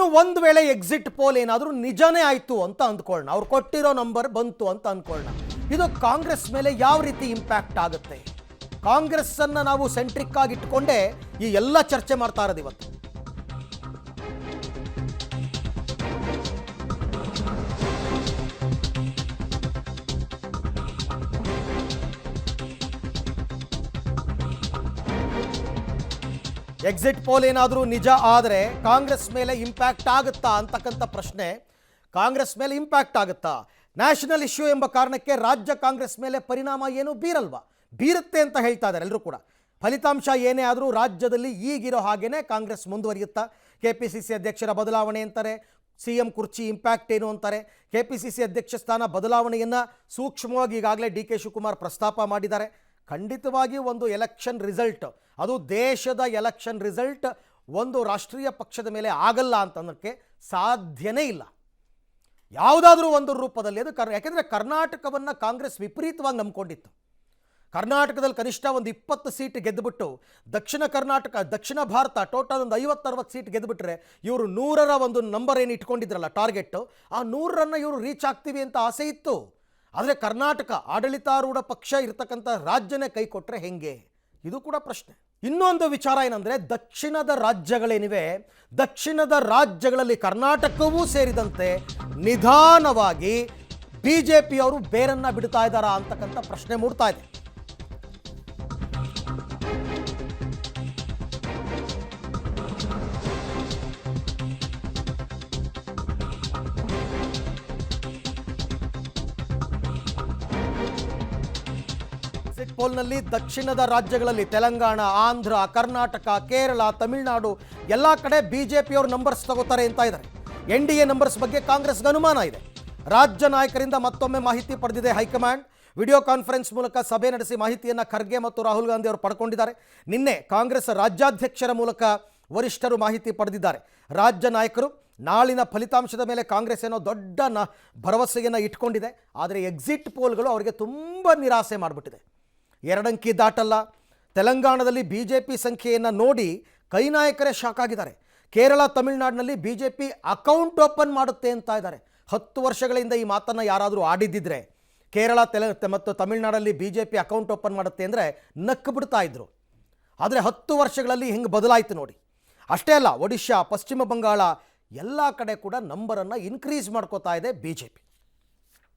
ಇನ್ನು ಒಂದು ವೇಳೆ ಎಕ್ಸಿಟ್ ಪೋಲ್ ಏನಾದರೂ ನಿಜನೇ ಆಯಿತು ಅಂತ ಅಂದ್ಕೊಳ್ಳೋಣ, ಅವ್ರು ಕೊಟ್ಟಿರೋ ನಂಬರ್ ಬಂತು ಅಂತ ಅಂದ್ಕೊಳ್ಳೋಣ, ಇದು ಕಾಂಗ್ರೆಸ್ ಮೇಲೆ ಯಾವ ರೀತಿ ಇಂಪ್ಯಾಕ್ಟ್ ಆಗುತ್ತೆ? ಕಾಂಗ್ರೆಸ್ಸನ್ನು ನಾವು ಸೆಂಟ್ರಿಕ್ ಆಗಿ ಇಟ್ಕೊಂಡೇ ಈ ಎಲ್ಲ ಚರ್ಚೆ ಮಾಡ್ತಾ ಇರೋದು ಇವತ್ತು. ಎಕ್ಸಿಟ್ ಪೋಲ್ ಏನಾದರೂ ನಿಜ ಆದರೆ ಕಾಂಗ್ರೆಸ್ ಮೇಲೆ ಇಂಪ್ಯಾಕ್ಟ್ ಆಗುತ್ತಾ ಅಂತಕ್ಕಂಥ ಪ್ರಶ್ನೆ. ಕಾಂಗ್ರೆಸ್ ಮೇಲೆ ಇಂಪ್ಯಾಕ್ಟ್ ಆಗುತ್ತಾ? ನ್ಯಾಷನಲ್ ಇಶ್ಯೂ ಎಂಬ ಕಾರಣಕ್ಕೆ ರಾಜ್ಯ ಕಾಂಗ್ರೆಸ್ ಮೇಲೆ ಪರಿಣಾಮ ಏನು ಬೀರಲ್ವಾ? ಬೀರುತ್ತೆ ಅಂತ ಹೇಳ್ತಾ ಇದ್ದಾರೆ ಎಲ್ಲರೂ ಕೂಡ. ಫಲಿತಾಂಶ ಏನೇ ಆದರೂ ರಾಜ್ಯದಲ್ಲಿ ಈಗಿರೋ ಹಾಗೇನೆ ಕಾಂಗ್ರೆಸ್ ಮುಂದುವರಿಯುತ್ತಾ? ಕೆಪಿಸಿಸಿ ಅಧ್ಯಕ್ಷರ ಬದಲಾವಣೆ ಅಂತಾರೆ, CM ಕುರ್ಚಿ ಇಂಪ್ಯಾಕ್ಟ್ ಏನು ಅಂತಾರೆ. ಕೆಪಿಸಿಸಿ ಅಧ್ಯಕ್ಷ ಸ್ಥಾನ ಬದಲಾವಣೆಯನ್ನು ಸೂಕ್ಷ್ಮವಾಗಿ ಈಗಾಗಲೇ DK ಶಿವಕುಮಾರ್ ಪ್ರಸ್ತಾಪ ಮಾಡಿದ್ದಾರೆ. ಖಂಡಿತವಾಗಿ ಒಂದು ಎಲೆಕ್ಷನ್ ರಿಸಲ್ಟ್, ಅದು ದೇಶದ ಎಲೆಕ್ಷನ್ ರಿಸಲ್ಟ್ ಒಂದು ರಾಷ್ಟ್ರೀಯ ಪಕ್ಷದ ಮೇಲೆ ಆಗಲ್ಲ ಅಂತನ್ನೋಕ್ಕೆ ಸಾಧ್ಯನೇ ಇಲ್ಲ ಯಾವುದಾದ್ರೂ ಒಂದು ರೂಪದಲ್ಲಿ. ಅದು ಯಾಕೆಂದರೆ ಕರ್ನಾಟಕವನ್ನು ಕಾಂಗ್ರೆಸ್ ವಿಪರೀತವಾಗಿ ನಂಬಿಕೊಂಡಿತ್ತು. ಕರ್ನಾಟಕದಲ್ಲಿ ಕನಿಷ್ಠ ಒಂದು 20 ಸೀಟ್ ಗೆದ್ದುಬಿಟ್ಟು ದಕ್ಷಿಣ ಭಾರತ ಟೋಟಲ್ ಒಂದು 50-60 ಸೀಟ್ ಗೆದ್ದುಬಿಟ್ರೆ ಇವರು 100ರ ಒಂದು ನಂಬರ್ ಏನು ಇಟ್ಕೊಂಡಿದ್ರಲ್ಲ ಟಾರ್ಗೆಟ್ಟು, ಆ 100ರನ್ನು ಇವರು ರೀಚ್ ಆಗ್ತೀವಿ ಅಂತ ಆಸೆ ಇತ್ತು. ಆದರೆ ಕರ್ನಾಟಕ ಆಡಳಿತಾರೂಢ ಪಕ್ಷ ಇರತಕ್ಕಂಥ ರಾಜ್ಯನೇ ಕೈ ಕೊಟ್ಟರೆ ಹೆಂಗೆ? ಇದು ಕೂಡ ಪ್ರಶ್ನೆ. ಇನ್ನೊಂದು ವಿಚಾರ ಏನಂದರೆ, ದಕ್ಷಿಣದ ರಾಜ್ಯಗಳೇನಿವೆ, ದಕ್ಷಿಣದ ರಾಜ್ಯಗಳಲ್ಲಿ ಕರ್ನಾಟಕವೂ ಸೇರಿದಂತೆ ನಿಧಾನವಾಗಿ BJP ಅವರು ಬೇರನ್ನ ಬಿಡ್ತಾ ಇದ್ದಾರಾ ಅಂತಕ್ಕಂಥ ಪ್ರಶ್ನೆ ಮೂಡ್ತಾ ಇದೆ. ಎಕ್ಸಿಟ್ ಪೋಲ್ನಲ್ಲಿ ದಕ್ಷಿಣದ ರಾಜ್ಯಗಳಲ್ಲಿ ತೆಲಂಗಾಣ, ಆಂಧ್ರ, ಕರ್ನಾಟಕ, ಕೇರಳ, ತಮಿಳುನಾಡು ಎಲ್ಲ ಕಡೆ BJP ಅವರು ನಂಬರ್ಸ್ ತಗೋತಾರೆ ಅಂತ ಇದ್ದಾರೆ. NDA ನಂಬರ್ಸ್ ಬಗ್ಗೆ ಕಾಂಗ್ರೆಸ್ಗೆ ಅನುಮಾನ ಇದೆ. ರಾಜ್ಯ ನಾಯಕರಿಂದ ಮತ್ತೊಮ್ಮೆ ಮಾಹಿತಿ ಪಡೆದಿದೆ ಹೈಕಮಾಂಡ್. ವಿಡಿಯೋ ಕಾನ್ಫರೆನ್ಸ್ ಮೂಲಕ ಸಭೆ ನಡೆಸಿ ಮಾಹಿತಿಯನ್ನು ಖರ್ಗೆ ಮತ್ತು ರಾಹುಲ್ ಗಾಂಧಿ ಅವರು ಪಡ್ಕೊಂಡಿದ್ದಾರೆ. ನಿನ್ನೆ ಕಾಂಗ್ರೆಸ್ ರಾಜ್ಯಾಧ್ಯಕ್ಷರ ಮೂಲಕ ವರಿಷ್ಠರು ಮಾಹಿತಿ ಪಡೆದಿದ್ದಾರೆ. ರಾಜ್ಯ ನಾಯಕರು ನಾಳಿನ ಫಲಿತಾಂಶದ ಮೇಲೆ ಕಾಂಗ್ರೆಸ್ ಏನೋ ದೊಡ್ಡ ಭರವಸೆಯನ್ನು ಇಟ್ಕೊಂಡಿದೆ. ಆದರೆ ಎಕ್ಸಿಟ್ ಪೋಲ್ಗಳು ಅವರಿಗೆ ತುಂಬ ನಿರಾಸೆ ಮಾಡಿಬಿಟ್ಟಿದೆ. 2 ಅಂಕಿ ದಾಟಲ್ಲ. ತೆಲಂಗಾಣದಲ್ಲಿ BJP ಸಂಖ್ಯೆಯನ್ನು ನೋಡಿ ಕೈ ನಾಯಕರೇ ಶಾಕ್ ಆಗಿದ್ದಾರೆ. ಕೇರಳ, ತಮಿಳುನಾಡಿನಲ್ಲಿ BJP ಅಕೌಂಟ್ ಓಪನ್ ಮಾಡುತ್ತೆ ಅಂತ ಇದ್ದಾರೆ. 10 ವರ್ಷಗಳಿಂದ ಈ ಮಾತನ್ನು ಯಾರಾದರೂ ಆಡಿದ್ದಿದ್ರೆ, ಕೇರಳ ಮತ್ತು ತಮಿಳುನಾಡಲ್ಲಿ BJP ಅಕೌಂಟ್ ಓಪನ್ ಮಾಡುತ್ತೆ ಅಂದರೆ ನಕ್ಕು ಬಿಡ್ತಾ ಇದ್ರು. ಆದರೆ 10 ವರ್ಷಗಳಲ್ಲಿ ಹಿಂಗೆ ಬದಲಾಯಿತು ನೋಡಿ. ಅಷ್ಟೇ ಅಲ್ಲ, ಒಡಿಶಾ, ಪಶ್ಚಿಮ ಬಂಗಾಳ ಎಲ್ಲ ಕಡೆ ಕೂಡ ನಂಬರನ್ನು ಇನ್ಕ್ರೀಸ್ ಮಾಡ್ಕೋತಾ ಇದೆ BJP.